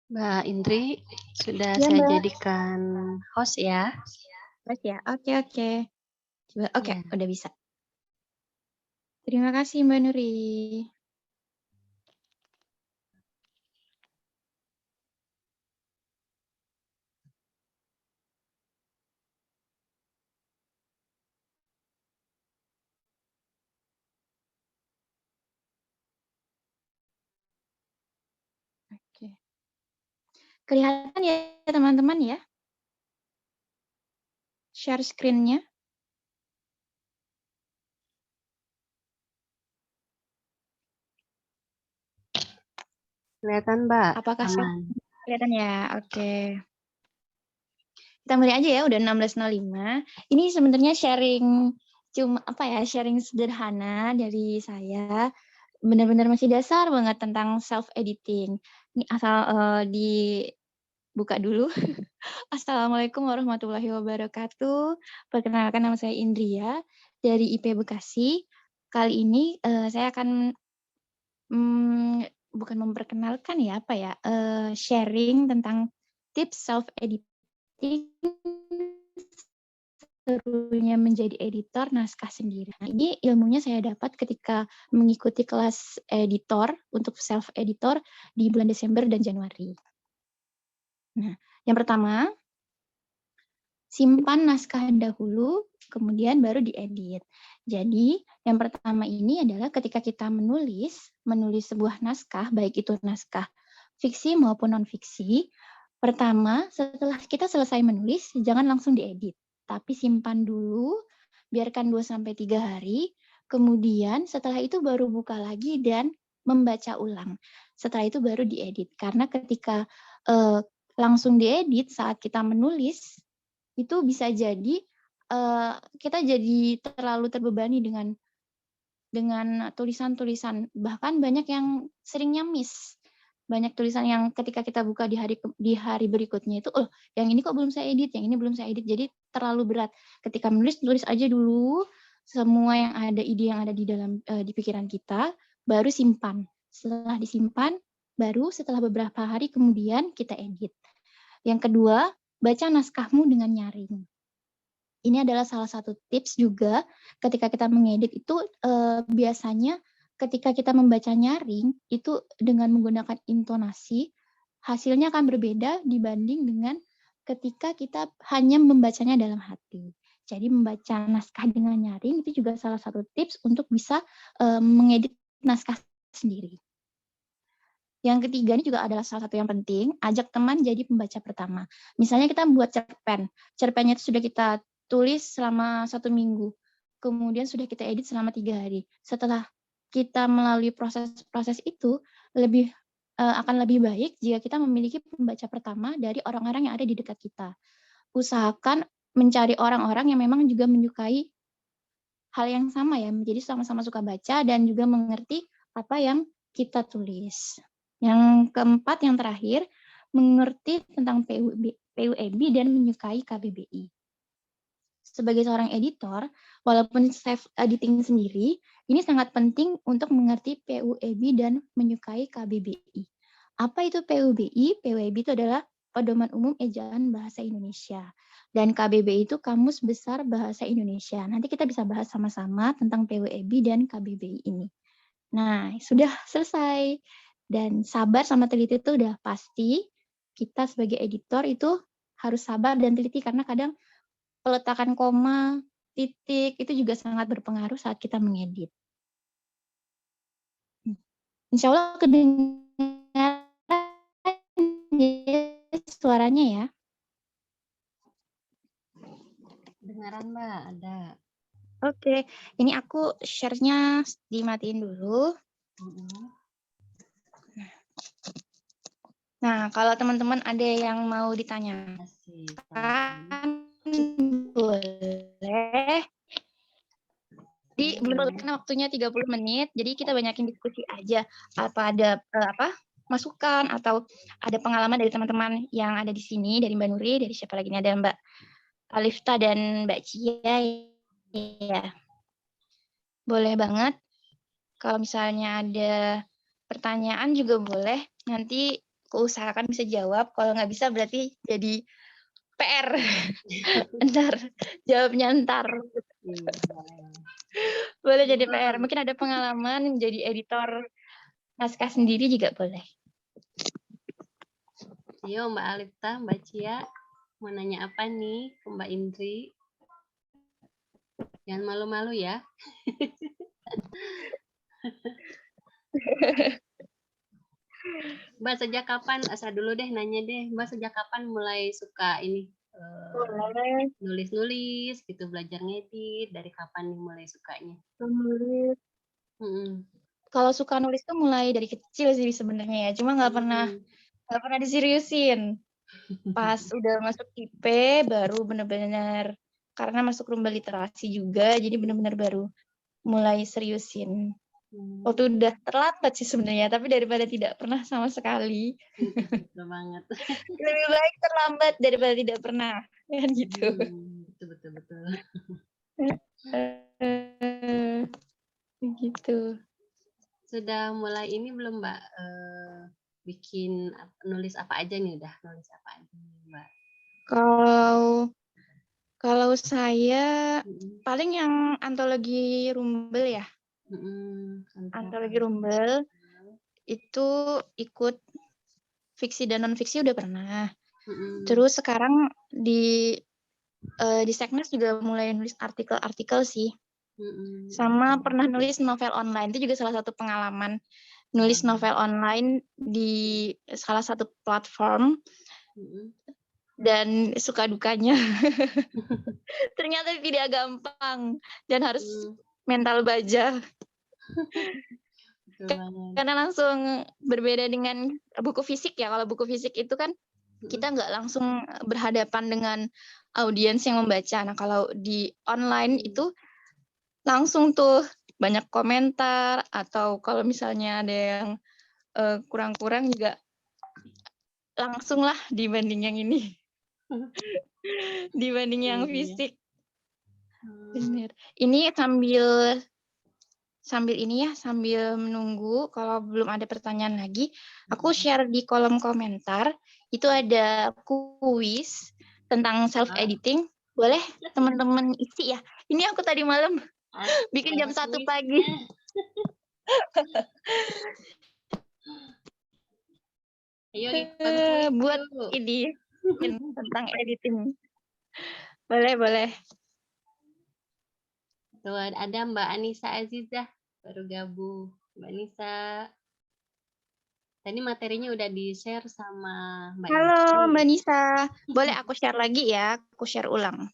Mbak Indri, sudah Iya, saya Mbak. jadikan host ya. Terus ya? Oke, oke. Coba, oke, Ya, udah bisa. Terima kasih, Mbak Nuri. Oke. Kelihatan ya, teman-teman ya? Share screen-nya. kelihatan Mbak, Apakah share aman. kelihatan ya? Oke. Kita mulai aja ya, udah 16.05. Ini sebenarnya sharing sharing sederhana dari saya. Benar-benar masih dasar banget tentang self editing. Ini asal dibuka dulu. Assalamualaikum warahmatullahi wabarakatuh. Perkenalkan, nama saya Indria dari IP Bekasi. Kali ini saya akan bukan memperkenalkan ya, sharing tentang tips self editing, serunya menjadi editor naskah sendiri. Nah, ini ilmunya saya dapat ketika mengikuti kelas editor untuk self editor di bulan Desember dan Januari. Nah, yang pertama, simpan naskah dahulu, kemudian baru diedit. Jadi, yang pertama ini adalah ketika kita menulis sebuah naskah, baik itu naskah fiksi maupun non-fiksi, pertama, setelah kita selesai menulis, jangan langsung diedit, tapi simpan dulu, biarkan 2-3 hari, kemudian setelah itu baru buka lagi dan membaca ulang. Setelah itu baru diedit, karena ketika langsung diedit saat kita menulis, itu bisa jadi kita jadi terlalu terbebani dengan tulisan-tulisan, bahkan banyak yang seringnya miss. Banyak tulisan yang ketika kita buka di hari berikutnya itu, "Oh, yang ini kok belum saya edit, yang ini belum saya edit." Jadi terlalu berat. Ketika menulis, tulis aja dulu semua yang ada, ide yang ada di dalam di pikiran kita, baru simpan. Setelah disimpan, baru setelah beberapa hari kemudian kita edit. Yang kedua, baca naskahmu dengan nyaring. Ini adalah salah satu tips juga ketika kita mengedit itu, biasanya ketika kita membaca nyaring, itu dengan menggunakan intonasi, hasilnya akan berbeda dibanding dengan ketika kita hanya membacanya dalam hati. Jadi membaca naskah dengan nyaring itu juga salah satu tips untuk bisa, mengedit naskah sendiri. Yang ketiga ini juga adalah salah satu yang penting, ajak teman jadi pembaca pertama. Misalnya kita membuat cerpennya itu sudah kita tulis selama 1 minggu, kemudian sudah kita edit selama 3 hari. Setelah kita melalui proses-proses itu, akan lebih baik jika kita memiliki pembaca pertama dari orang-orang yang ada di dekat kita. Usahakan mencari orang-orang yang memang juga menyukai hal yang sama ya, jadi sama-sama suka baca dan juga mengerti apa yang kita tulis. Yang keempat, yang terakhir, mengerti tentang PUEB dan menyukai KBBI. Sebagai seorang editor, walaupun self editing sendiri, ini sangat penting untuk mengerti PUEB dan menyukai KBBI. Apa itu PUBI? PUEB itu adalah Pedoman Umum Ejaan Bahasa Indonesia. Dan KBBI itu Kamus Besar Bahasa Indonesia. Nanti kita bisa bahas sama-sama tentang PUEB dan KBBI ini. Nah, sudah selesai. Dan sabar sama teliti itu udah pasti. Kita sebagai editor itu harus sabar dan teliti karena kadang peletakan koma, titik, itu juga sangat berpengaruh saat kita mengedit. Insya Allah kedengaran suaranya ya. Dengaran Mbak, ada. Oke, ini aku share-nya dimatiin dulu. Nah, kalau teman-teman ada yang mau ditanyakan, boleh. Jadi karena waktunya 30 menit, jadi kita banyakin diskusi aja. Apa ada masukan atau ada pengalaman dari teman-teman yang ada di sini, dari Mbak Nuri, dari siapa lagi nih, ada Mbak Alifta dan Mbak Cia. Ya, boleh banget. Kalau misalnya ada pertanyaan juga boleh. Nanti aku usahakan bisa jawab. Kalau nggak bisa berarti jadi PR. Ntar jawabnya ntar. Iya, boleh. Boleh jadi PR. Wow. Mungkin ada pengalaman jadi editor naskah sendiri juga boleh. Ayo Mbak Alifta, Mbak Cia, mau nanya apa nih ke Mbak Indri? Jangan malu-malu ya. Mbak sejak kapan, asal dulu deh nanya deh, Mbak sejak kapan mulai suka ini Boleh. nulis-nulis gitu, belajar ngedit, dari kapan nih mulai sukanya? Nulis. Mm-mm. Kalau suka nulis tuh mulai dari kecil sih sebenarnya ya. Cuma nggak pernah diseriusin. Pas udah masuk IP baru bener-bener karena masuk lomba literasi juga, jadi bener-bener baru mulai seriusin. Waktu udah terlambat sih sebenarnya, tapi daripada tidak pernah sama sekali, Betul banget. lebih baik terlambat daripada tidak pernah, kan gitu. Betul. Gitu. Sudah mulai ini belum Mbak bikin nulis apa aja nih, udah nulis apa aja nih, Mbak? Kalau saya paling yang antologi Rumbel ya. Antologi Rumbel itu ikut fiksi dan non fiksi udah pernah. Terus sekarang di Seknas juga mulai nulis artikel-artikel sih. Sama pernah nulis novel online, itu juga salah satu pengalaman nulis novel online di salah satu platform. Dan suka dukanya ternyata tidak gampang dan harus mental baja. Karena langsung berbeda dengan buku fisik ya. Kalau buku fisik itu kan kita nggak langsung berhadapan dengan audiens yang membaca. Nah kalau di online itu langsung tuh banyak komentar, atau kalau misalnya ada yang kurang-kurang juga langsung lah dibanding yang ini. Dibanding yang fisik. Bener. Ini sambil menunggu kalau belum ada pertanyaan lagi, aku share di kolom komentar. Itu ada kuis tentang self editing. Boleh teman-teman isi ya. Ini aku tadi malam bikin jam 1 pagi. Ayo buat ini tentang editing. Boleh. Tuh ada Mbak Anissa Azizah baru gabung. Mbak Anissa. Tadi materinya udah di-share sama Mbak Indri. Halo Mbak Nisa. Boleh aku share lagi ya? Aku share ulang.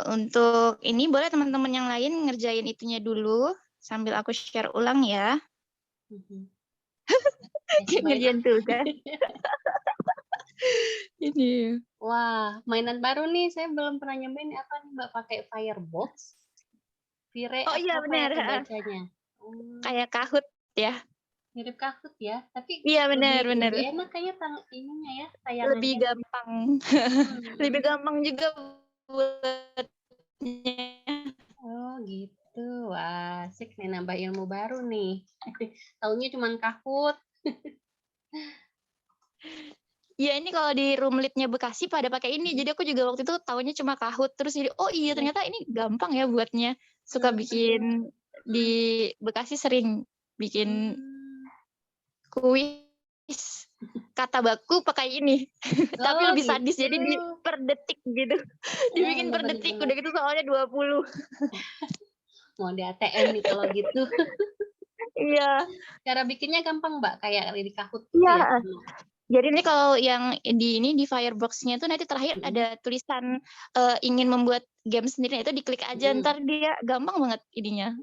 Untuk ini boleh teman-teman yang lain ngerjain itunya dulu sambil aku share ulang ya. Ngerjain tugas. Ini. Wah, mainan baru nih. Saya belum pernah nyobain apa nih Mbak, pakai Firebox. Vire Oh iya benar. Bacanya. Kayak Kahoot ya. Mirip Kahoot ya, tapi iya benar. Lebih enak kayaknya ininya ya, tayangannya. Lebih gampang. Lebih gampang juga buatnya. Oh gitu. Wah, asik nih, nambah ilmu baru nih. Taunya cuma Kahoot. Iya, ini kalau di Roomlit-nya Bekasi pada pakai ini. Jadi aku juga waktu itu taunya cuma Kahoot. Terus jadi, oh iya ternyata ini gampang ya buatnya. Suka bikin di Bekasi, sering bikin kuis kata baku pakai ini. Tapi lebih sadis, jadi di per detik gitu. Dibikin per detik, udah gitu soalnya 20. Mau di ATM nih kalau gitu. Iya. Cara bikinnya gampang Mbak, kayak di Kahoot gitu ya? Jadi ini kalau yang di Firebox-nya itu nanti terakhir ada tulisan ingin membuat game sendiri, itu diklik aja, ntar dia gampang banget ininya.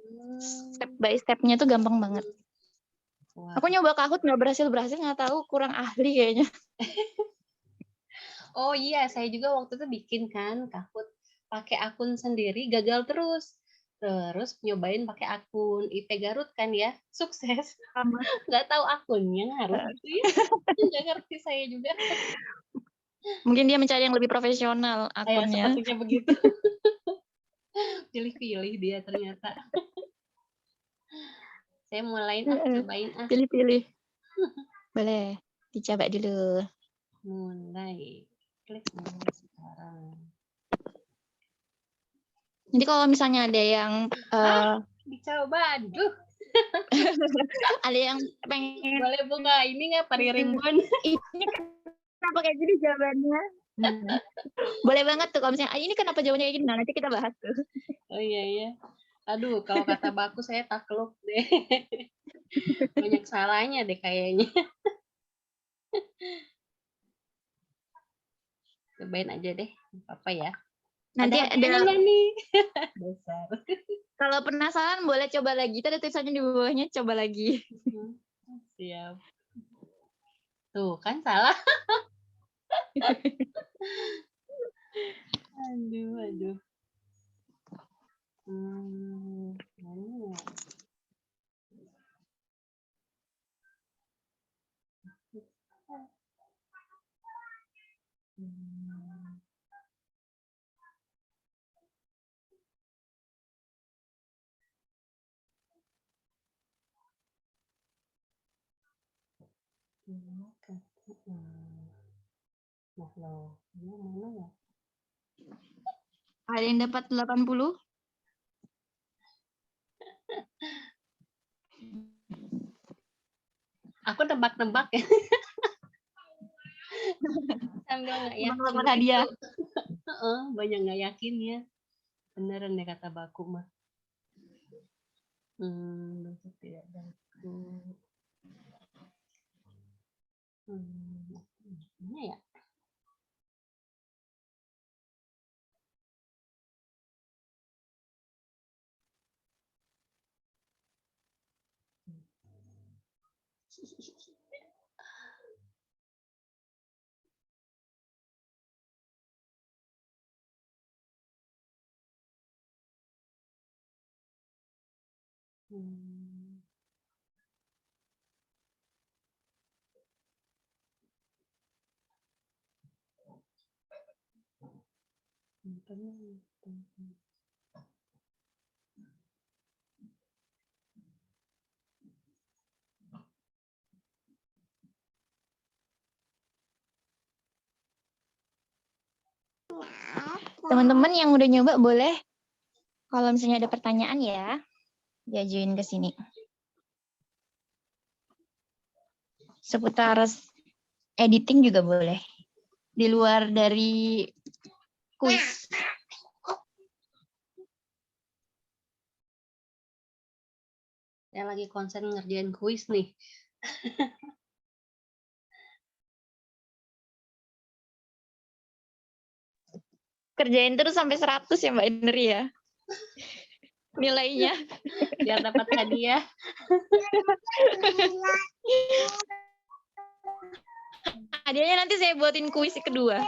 Step by step-nya tuh gampang banget. Aku nyoba Kahoot nggak berhasil, nggak tahu, kurang ahli kayaknya. Oh iya, saya juga waktu itu bikin kan Kahoot pakai akun sendiri, gagal terus. Terus nyobain pakai akun IP Garut kan ya, sukses. Nggak tahu akunnya ngaruh gitu ya. Nggak ngerti saya juga. Mungkin dia mencari yang lebih profesional akunnya. Sepertinya begitu. Pilih-pilih dia ternyata. Saya mulai cobain Pilih-pilih. Boleh dicoba dulu. Mulai. Klik mulai sekarang. Nanti kalau misalnya ada yang Dicoba, aduh. ada yang pengen Boleh buka ini nggak Paririmbun? ini kenapa kayak gini jawabannya? Boleh banget tuh kalau misalnya ini kenapa jawabannya kayak gini. Nah, nanti kita bahas tuh. Oh iya. Aduh, kalau kata baku saya takluk deh. Banyak salahnya deh kayaknya. Cobain aja deh, apa ya? Nanti Ada ada nggak nih? Besar. kalau penasaran boleh coba lagi. Ada tulisannya di bawahnya coba lagi. Siap. Tuh, kan salah. Aduh. Mana? Nah, loh. Ini mana ya? Ada yang dapat 80? Aku tebak-tebak ya. Sambil nggak yakin hadiah. Banyak nggak yakin ya. Beneran deh kata baku mah. Besok tidak baku. Mana ya? Teman-teman yang udah nyoba boleh kalau misalnya ada pertanyaan ya diajuin ke sini. Seputar editing juga boleh. Di luar dari kuis. Saya lagi konsen ngerjain kuis nih. Kerjain terus sampai 100 ya Mbak Indri ya. Nilainya. Biar dapat hadiah. Hadiahnya nanti saya buatin kuis kedua.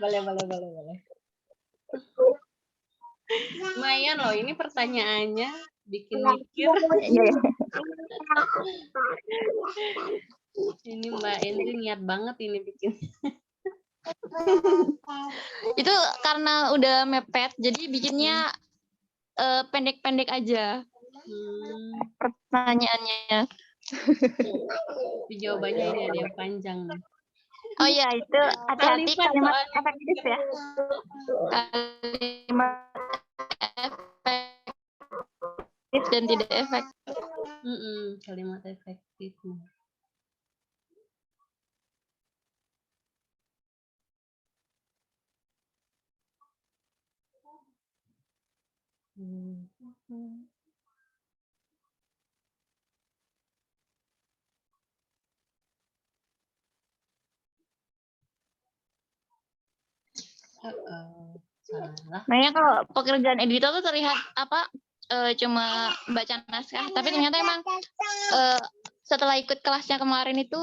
Boleh. Lumayan loh, ini pertanyaannya bikin mikir. Ini Mbak Indri niat banget ini bikin. Itu karena udah mepet, jadi bikinnya pendek-pendek aja pertanyaannya. Jawabannya ini ada yang panjang nih. Oh iya, itu hati-hati kalimat efektif ya. Kalimat efektif dan tidak efektif. Kalimat efektif. Salah. Makanya kalau pekerjaan editor tuh terlihat cuma baca naskah, tapi ternyata emang setelah ikut kelasnya kemarin itu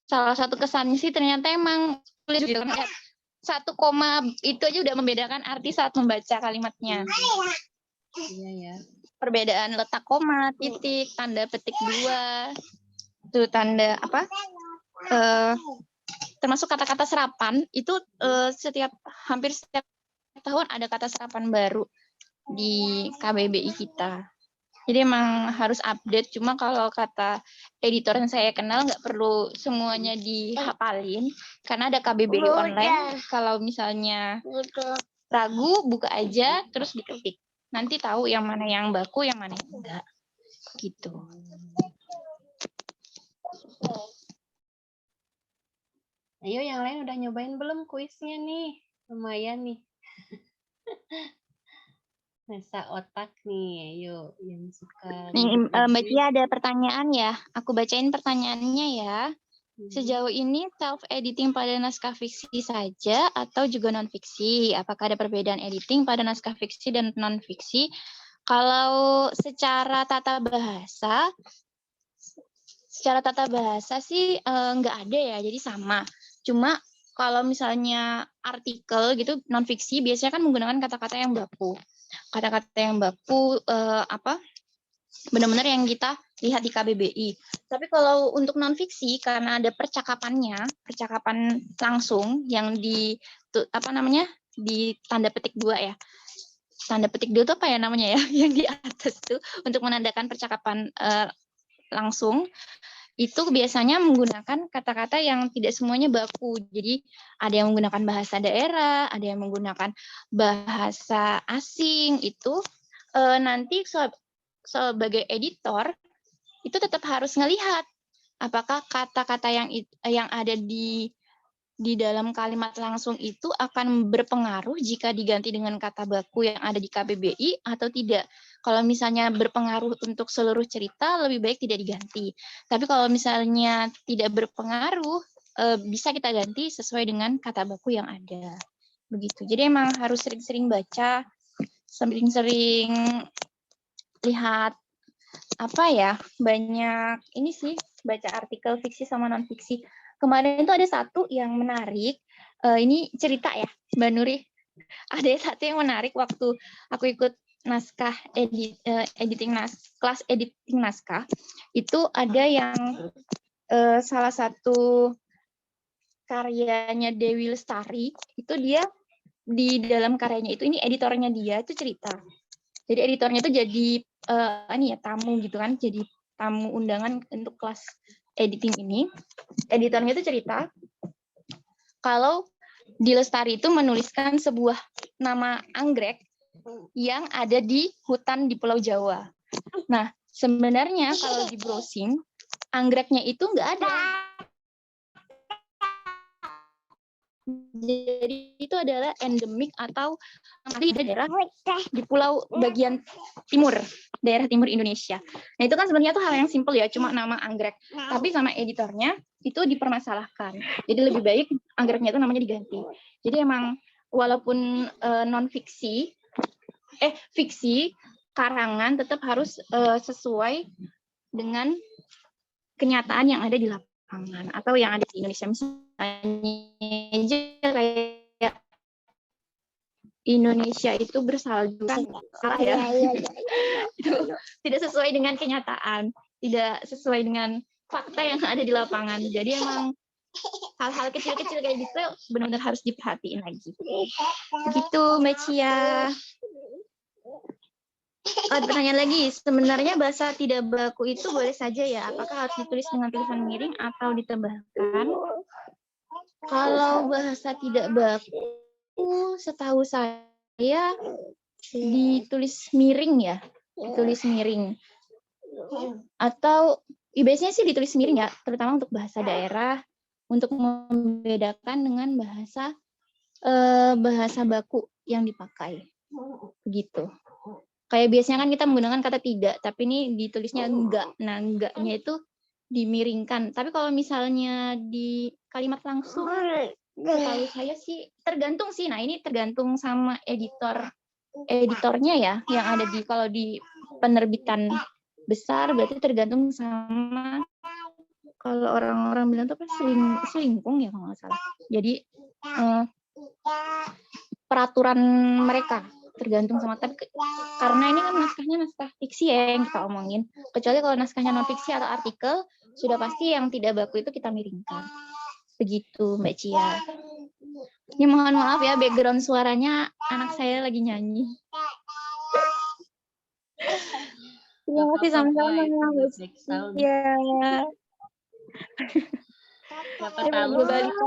salah satu kesannya sih ternyata emang tulis gitu kan, satu koma itu aja udah membedakan arti saat membaca kalimatnya. Iya ya. Perbedaan letak koma, titik, tanda petik 2, tuh tanda apa? Termasuk kata-kata serapan itu hampir setiap tahun ada kata serapan baru. di KBBI kita. Jadi emang harus update, cuma kalau kata editor yang saya kenal nggak perlu semuanya dihafalin, karena ada KBBI online. Kalau misalnya ragu, buka aja, terus diketik. Nanti tahu yang mana yang baku, yang mana yang enggak. Gitu. Ayo yang lain udah nyobain belum kuisnya nih? Lumayan nih. Masa otak nih, ayo yang suka Nih, Mbak kuis. Cia ada pertanyaan ya. Aku bacain pertanyaannya ya. Sejauh ini self-editing pada naskah fiksi saja atau juga non-fiksi? Apakah ada perbedaan editing pada naskah fiksi dan non-fiksi? Kalau secara tata bahasa sih nggak ada ya, jadi sama. Cuma kalau misalnya artikel gitu non-fiksi biasanya kan menggunakan kata-kata yang baku. Kata-kata yang baku benar-benar yang kita lihat di KBBI. Tapi kalau untuk non-fiksi karena ada percakapan langsung yang di tanda petik 2 ya. Tanda petik 2 itu apa ya namanya ya? Yang di atas tuh untuk menandakan percakapan langsung. Itu biasanya menggunakan kata-kata yang tidak semuanya baku. Jadi ada yang menggunakan bahasa daerah, ada yang menggunakan bahasa asing. Itu nanti sebagai editor itu tetap harus ngelihat apakah kata-kata yang ada di dalam kalimat langsung itu akan berpengaruh jika diganti dengan kata baku yang ada di KBBI atau tidak. Kalau misalnya berpengaruh untuk seluruh cerita, lebih baik tidak diganti. Tapi kalau misalnya tidak berpengaruh, bisa kita ganti sesuai dengan kata baku yang ada. Begitu. Jadi emang harus sering-sering baca, sering-sering lihat banyak ini sih, baca artikel fiksi sama non fiksi. Kemarin itu ada satu yang menarik, ini cerita ya Mbak Nuri, ada satu yang menarik waktu aku ikut naskah kelas editing naskah, itu ada yang salah satu karyanya Dewi Lestari, itu dia di dalam karyanya itu, ini editornya dia itu cerita. Jadi editornya itu jadi tamu gitu kan, jadi tamu undangan untuk kelas editing ini. Editornya itu cerita kalau di Lestari itu menuliskan sebuah nama anggrek yang ada di hutan di Pulau Jawa. Nah, sebenarnya kalau di browsing, anggreknya itu nggak ada. Jadi itu adalah endemik atau di daerah di pulau bagian timur, daerah timur Indonesia. Nah itu kan sebenarnya tuh hal yang simpel ya, cuma nama anggrek. Tapi sama editornya itu dipermasalahkan. Jadi lebih baik anggreknya itu namanya diganti. Jadi emang walaupun non-fiksi, fiksi, karangan tetap harus sesuai dengan kenyataan yang ada di lapangan atau yang ada di Indonesia. Misalnya kayak Indonesia itu bersalju, salah ya. Itu tidak sesuai dengan kenyataan, tidak sesuai dengan fakta yang ada di lapangan. Jadi emang hal-hal kecil-kecil kayak gitu benar-benar harus diperhatiin lagi. Begitu Mbak Cia. Ada pertanyaan lagi, sebenarnya bahasa tidak baku itu boleh saja ya? Apakah harus ditulis dengan tulisan miring atau ditebalkan? Kalau bahasa tidak baku, setahu saya ditulis miring ya, ditulis miring. Atau biasanya sih ditulis miring ya, terutama untuk bahasa daerah, untuk membedakan dengan bahasa baku yang dipakai. Begitu. Kayak biasanya kan kita menggunakan kata tidak, tapi ini ditulisnya enggak. Nah, enggaknya itu dimiringkan. Tapi kalau misalnya di kalimat langsung, setahu saya sih tergantung sih. Nah, ini tergantung sama editornya ya, yang ada di, kalau di penerbitan besar berarti tergantung sama, kalau orang-orang bilang tuh apa, selingkung ya kalau nggak salah. Jadi peraturan mereka tergantung sama, tapi karena ini kan naskahnya naskah fiksi ya yang kita omongin, kecuali kalau naskahnya non fiksi atau artikel sudah pasti yang tidak baku itu kita miringkan. Begitu Mbak Cia. Ini mohon maaf ya, background suaranya anak saya lagi nyanyi. Terima Nggak kasih apa-apa, sama-sama. Mbak, itu buat back sound. Iya. Siapa Ini tahu. dua balita.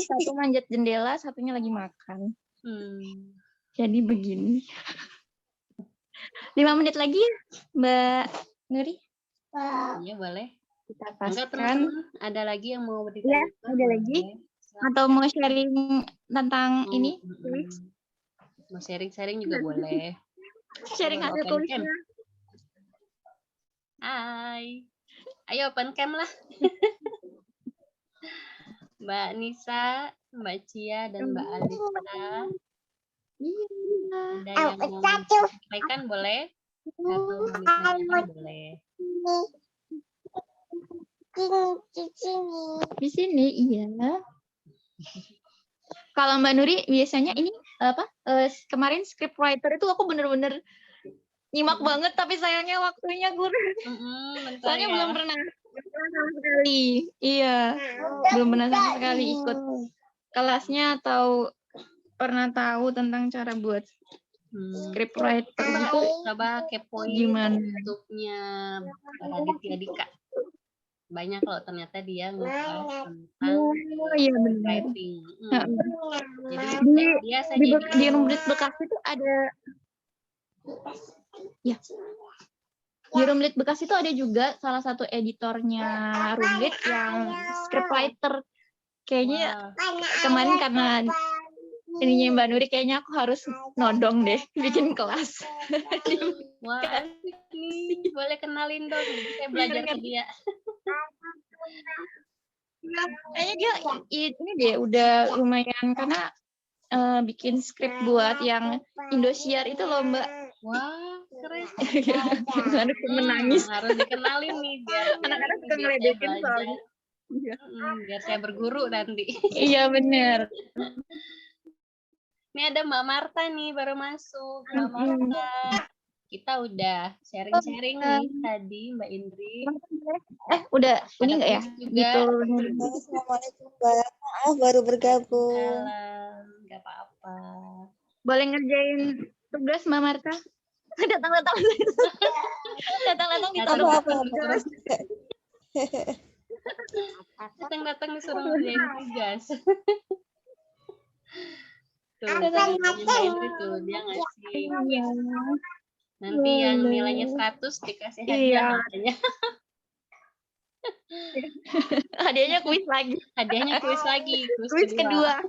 Satu manjat jendela, satunya lagi makan. Jadi begini. 5 menit lagi ya, Mbak Nuri? Iya, boleh. Kita Enggak, paskan. teman-teman, ada lagi yang mau Ya, bertanya? ada lagi. Atau mau sharing tentang ini? Mau sharing-sharing juga boleh. Sharing hasil tulisnya. Hai. Ayo open cam lah. Mbak Nisa, Mbak Cia, dan Mbak Alisa. Ada yang mau menyampaikan boleh? Atau mau ditanyakan boleh? Di sini, iya. Kalau Mbak Nuri biasanya ini apa? Kemarin script writer itu aku bener-bener nyimak banget, tapi sayangnya waktunya kurang. Soalnya belum pernah sama sekali. Iya, belum pernah sama sekali ikut kelasnya atau pernah tahu tentang cara buat script writer itu. Coba kepoin gimana YouTube-nya Raditya Dika. Banyak loh ternyata dia ngebahas tentang writing. Jadi di Rumlit Bekasi itu ada ya. Di Rumlit Bekasi itu ada juga salah satu editornya Rumlit yang scriptwriter. Kayaknya kemarin karena ininya Mbak Nuri, kayaknya aku harus nodong deh bikin kelas. Wah, nih boleh kenalin dong. Saya belajar ke dia. Kayaknya dia ini deh udah lumayan karena bikin skrip buat yang Indosiar itu loh Mbak. Wah, keren. Harus menangis. Harus dikenalin nih biar anak-anak suka ngeledekin soalnya. Biar saya berguru nanti. Iya benar. Ini ada Mbak Marta nih baru masuk. Mbak Marta. Kita udah sharing-sharing nih tadi Mbak Indri. Udah ini enggak ya? Gitu. Assalamualaikum Mbak. Maaf baru bergabung. Enggak apa-apa. Boleh ngerjain tugas Mbak Marta? Datang-datang. Datang-datang dituduh tugas. Datang-datang disuruh ngerjain tugas. Tuh, tuh dia ngasih. Nanti yang nilainya 100 dikasih hadiah katanya. Hadiahnya kuis lagi. Kuis kedua.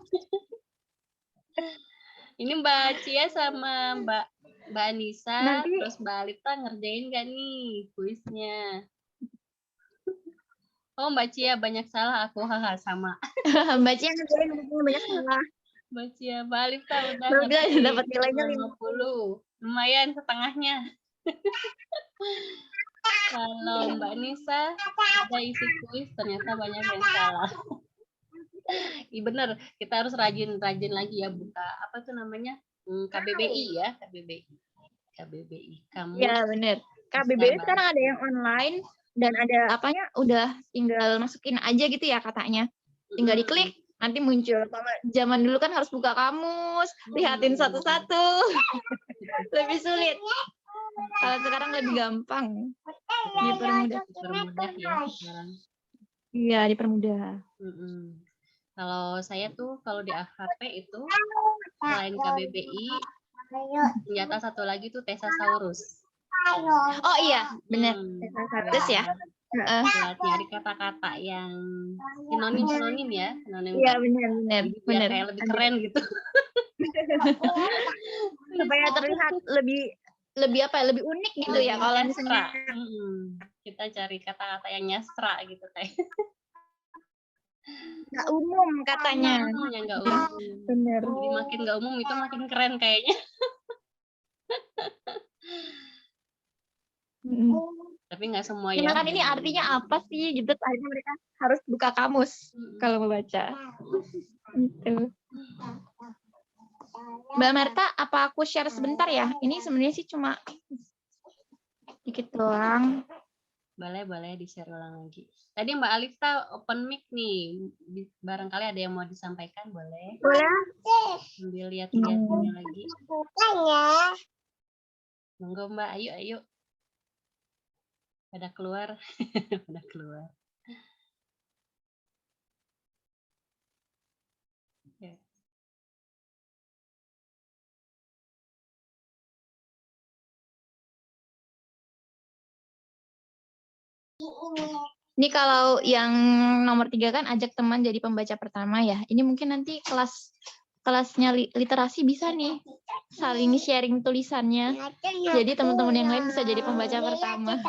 Ini Mbak Cia sama Mbak Anissa, terus Mbak Alita ngerjain gak nih kuisnya? Oh Mbak Cia banyak salah, aku haha sama. Mbak Cia ngerjain banyak salah. Mbak Cia, Mbak Alita udah dapat nilainya 50. Lumayan setengahnya. Kalau Mbak Nisa ada isi kuis ternyata banyak yang salah. Iya bener, kita harus rajin-rajin lagi ya buka apa tuh namanya KBBI ya, KBBI. Kamu? Ya bener. KBBI sekarang ada yang online dan ada apanya udah tinggal masukin aja gitu ya katanya. Tinggal diklik nanti muncul. Kalau zaman dulu kan harus buka kamus, lihatin satu-satu. Lebih sulit. Kalau sekarang lebih gampang. Dipermudah ya sekarang. Iya, dipermudah. Kalau saya tuh kalau di HP itu selain KBBI, senjata satu lagi tuh Thesaurus. Oh iya, benar. Thesaurus ya. Buat nyari kata-kata yang sinonim ya. Iya benar. Biar kayak lebih keren gitu. Supaya terlihat lebih apa? Lebih unik gitu ya kalau misalnya. Kita cari kata-kata yang nyastra gitu kayak. Nggak umum katanya. Nggak umum. Bener. Jadi makin nggak umum itu makin keren kayaknya. Tapi nggak semua ya. Kan ini artinya apa sih? Gitu akhirnya mereka harus buka kamus kalau membaca. Itu. Mbak Marta, apa aku share sebentar ya? Ini sebenarnya sih cuma dikit doang. Boleh di-share ulang lagi. Tadi Mbak Alisa open mic nih. Barangkali ada yang mau disampaikan, boleh? Boleh. Sambil lihat-lihatnya lagi. Monggo Mbak, ayo. Pada keluar. Pada keluar. Ya. Ini kalau yang nomor 3 kan ajak teman jadi pembaca pertama ya. Ini mungkin nanti kelasnya literasi bisa nih saling sharing tulisannya. Jadi teman-teman yang lain bisa jadi pembaca pertama.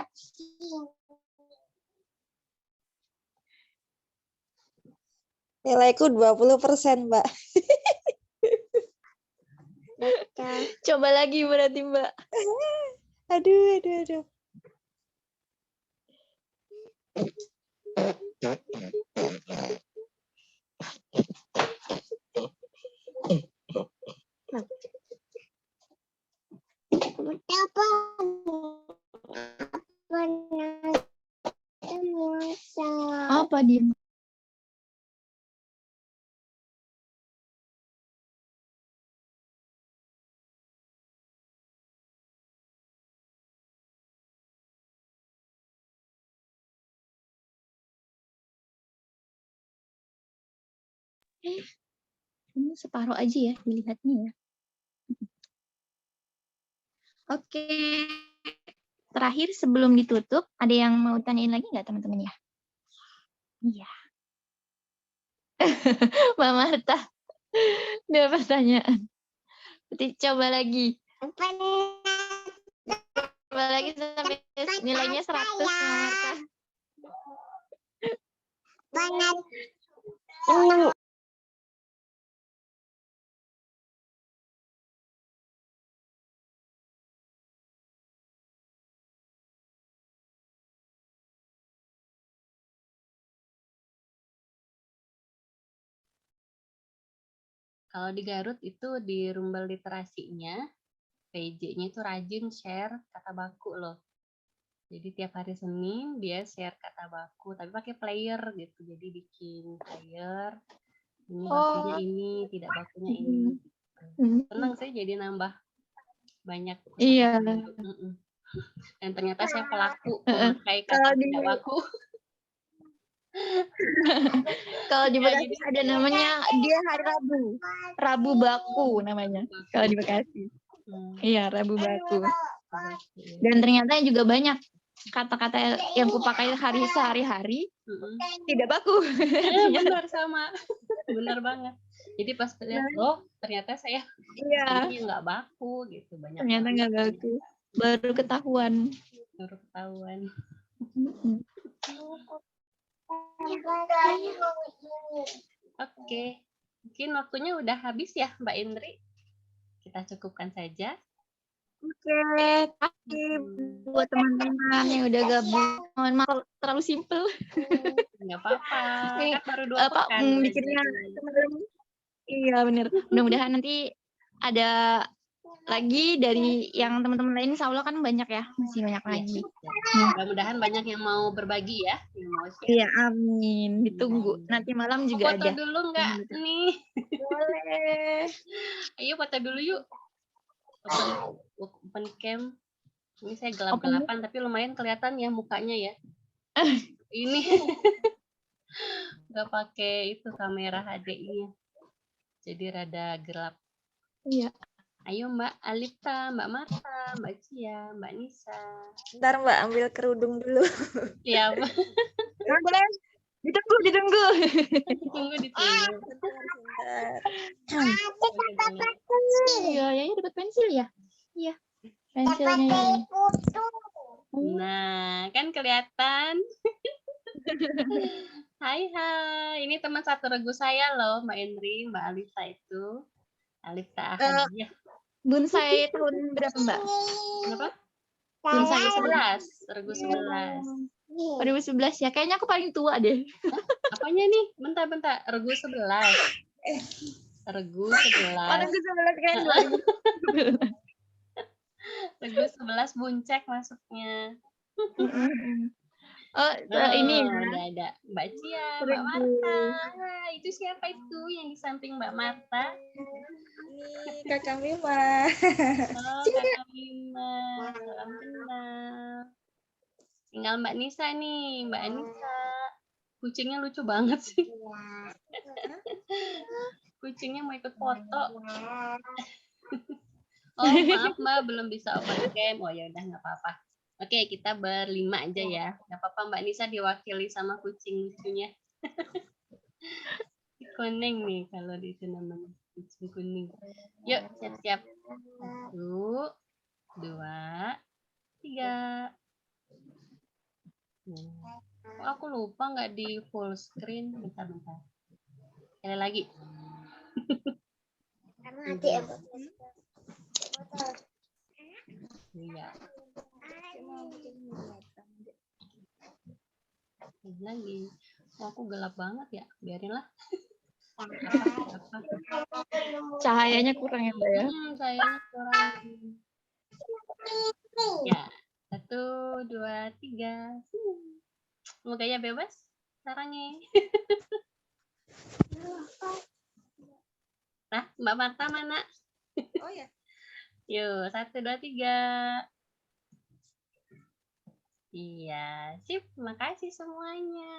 Nilaiku 20%, Mbak. Coba lagi berarti, Mbak. Aduh. Apa dia? Ini separuh aja ya dilihatnya ya. Oke. Terakhir sebelum ditutup, ada yang mau tanyain lagi nggak teman-teman ya? Iya. Mbak Marta, ada pertanyaan. Coba lagi. Coba lagi sampai nilainya 100, Mbak Marta. Kalau di Garut itu di Rumbel Literasinya, PJ-nya itu rajin share kata baku loh. Jadi tiap hari Senin dia share kata baku, tapi pakai player gitu. Jadi bikin player, ini bakunya ini, tidak bakunya ini. Senang saya jadi nambah banyak. Iya. Dan ternyata saya pelaku memakai kata tidak baku. Kalau di Bekasi ada namanya dia hari Rabu. Rabu baku namanya. Kalau di Bekasi. Iya, Rabu baku. Dan ternyata juga banyak kata-kata yang kupakai sehari-hari tidak baku. Benar sama. Benar banget. Jadi pas lihat, ternyata saya ini nggak baku gitu. Banyak ternyata nggak baku. Baru ketahuan. Oke, mungkin waktunya udah habis ya Mbak Indri. Kita cukupkan saja. Oke, buat teman-teman yang udah gabung. Mohon maaf terlalu simpel. Nggak apa-apa. Kan baru 2 pekan. Mikirnya teman-teman. Iya benar. Mudah-mudahan nanti ada lagi dari yang teman-teman lain, insya Allah kan banyak ya, masih banyak lagi. Mudah-mudahan banyak yang mau berbagi ya, yang mau share. Iya, amin. Ditunggu. Nanti malam juga foto ada. Foto dulu nggak nih? Boleh. Ayo foto dulu yuk. Open cam. Ini saya gelap-gelapan, tapi lumayan kelihatan ya mukanya ya. Ini nggak pakai itu kamera HDI-nya, jadi rada gelap. Iya. Ayo Mbak Alifta, Mbak Marta, Mbak Cia, Mbak Nisa. Ntar Mbak ambil kerudung dulu. Iya. Boleh. Ditunggu. Iya, ya dapat pensil ya. Iya. Pensilnya. Nah, kan kelihatan. Hai, ini teman satu regu saya loh, Mbak Indri, Mbak Alifta itu. Alifta Ahadiah. Bonsai tahun berapa, Mbak? Berapa? Bonsai 11, regu 11. 2011 ya, kayaknya aku paling tua deh. Apanya nih? Bentar. Regu 11. Regu 11. Oh, regu 11 kan 2011. Regu 11 buncek masuknya. Ini udah ada Mbak Cia, Mbak Marta. Itu siapa itu yang di samping Mbak Marta? Ini Kakak Mima. Kakak Mima. Salam kenal. Tinggal Mbak Nisa nih. Mbak Nisa. Kucingnya lucu banget sih. Kucingnya mau ikut foto. Oh, maaf Mbak, belum bisa open cam. Oh ya udah nggak apa-apa. Oke, kita berlima aja ya. Nggak apa-apa Mbak Nisa diwakili sama kucing lucunya. Kuning nih kalau di itu namanya kucing kuning. Yuk, siap-siap. 1, 2, 3. Kok aku lupa nggak di full screen? Bentar. Sekali lagi. Iya. Lagi. Oh, aku gelap banget ya. Biarinlah. Cahayanya kurang ya, Mbak ya? Cahayanya kurang. Ya. 1, 2, 3. Mukanya bebas. Sarangnya. Nah, Mbak Marta mana? Oh ya. Yuk, 1, 2, 3. Iya, sip. Makasih semuanya.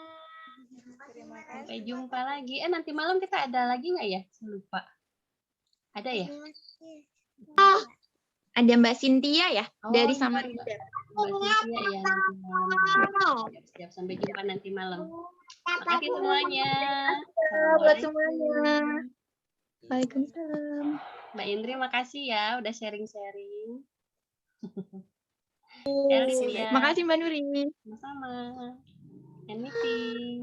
Terima kasih. Sampai jumpa lagi. Nanti malam kita ada lagi nggak ya? Saya lupa. Ada ya? Ada Mbak Cynthia ya, dari iya, Samarinda. Mbak Cynthia ya nanti malam. Siap-siap. Sampai jumpa nanti malam. Makasih semuanya. Buat semuanya. Waalaikumsalam. Mbak Indri makasih ya udah sharing-sharing. Makasih Mbak Nuri. Sama-sama. And meeting.